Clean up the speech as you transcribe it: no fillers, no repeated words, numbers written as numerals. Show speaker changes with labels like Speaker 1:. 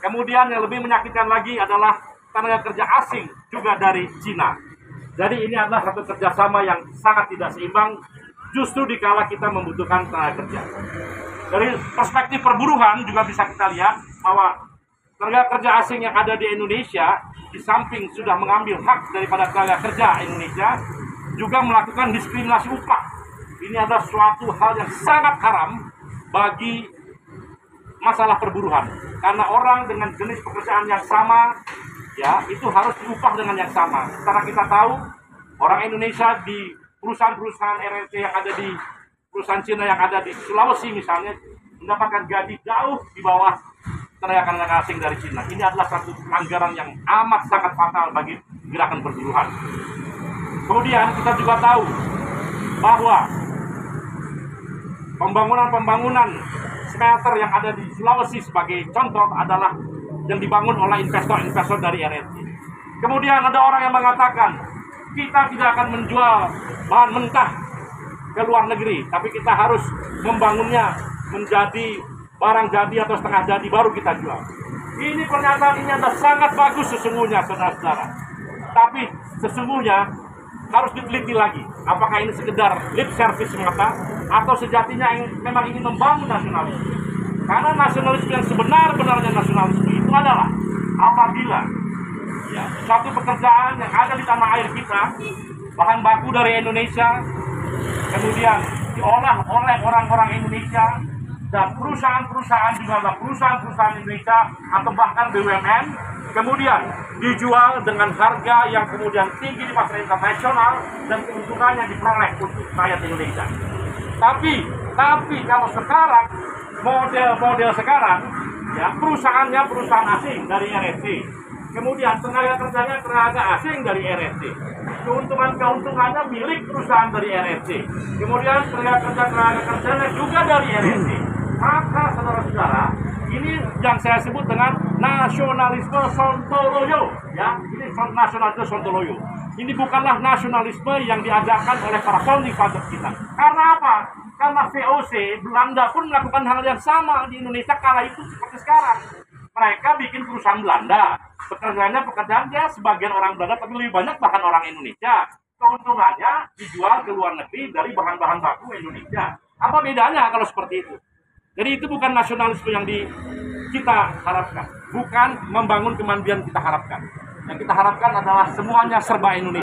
Speaker 1: Kemudian yang lebih menyakitkan lagi adalah tenaga kerja asing juga dari Cina. Jadi ini adalah satu kerjasama yang sangat tidak seimbang justru dikala kita membutuhkan tenaga kerja. Dari perspektif perburuhan juga bisa kita lihat bahwa tenaga kerja asing yang ada di Indonesia di samping sudah mengambil hak daripada tenaga kerja Indonesia juga melakukan diskriminasi upah. Ini adalah suatu hal yang sangat haram bagi masalah perburuhan, karena orang dengan jenis pekerjaan yang sama ya itu harus diupah dengan yang sama. Karena kita tahu orang Indonesia di perusahaan-perusahaan RRT yang ada di perusahaan Cina yang ada di Sulawesi misalnya mendapatkan gaji jauh di bawah tenaga asing dari Cina. Ini adalah satu pelanggaran yang amat sangat fatal bagi gerakan perburuhan. Kemudian kita juga tahu bahwa pembangunan smelter yang ada di Sulawesi sebagai contoh adalah yang dibangun oleh investor-investor dari RRT. Kemudian ada orang yang mengatakan kita tidak akan menjual bahan mentah ke luar negeri, tapi kita harus membangunnya menjadi barang jadi atau setengah jadi baru kita jual. Ini pernyataan ini adalah sangat bagus sesungguhnya, saudara-saudara. Tapi sesungguhnya harus diteliti lagi, apakah ini sekedar lip service semata atau sejatinya memang ingin membangun nasionalisme. Karena nasionalisme yang sebenar-benarnya nasionalisme itu adalah apabila ya, suatu pekerjaan yang ada di tanah air kita, bahan baku dari Indonesia, kemudian diolah oleh orang-orang Indonesia, dan perusahaan-perusahaan juga adalah perusahaan-perusahaan Indonesia atau bahkan BUMN, kemudian dijual dengan harga yang kemudian tinggi di pasar internasional dan keuntungannya diperoleh untuk rakyat Indonesia. Tapi kalau sekarang model sekarang ya perusahaannya perusahaan asing dari RRT, kemudian tenaga kerjanya tenaga asing dari RRT, keuntungannya milik perusahaan dari RRT, kemudian tenaga kerjanya juga dari RRT. Maka saudara-saudara, ini yang saya sebut dengan nasionalisme sontoloyo, ya. Ini nasionalisme sontoloyo. Ini bukanlah nasionalisme yang diajarkan oleh para founding fathers kita. Karena apa? Karena VOC Belanda pun melakukan hal yang sama di Indonesia kala itu seperti sekarang. Mereka bikin perusahaan Belanda, pekerjaan dia sebagian orang Belanda, tapi lebih banyak bahkan orang Indonesia. Keuntungannya dijual ke luar negeri dari bahan-bahan baku Indonesia. Apa bedanya kalau seperti itu? Jadi itu bukan nasionalisme yang kita harapkan, bukan membangun kemandirian kita harapkan. Yang kita harapkan adalah semuanya serba Indonesia.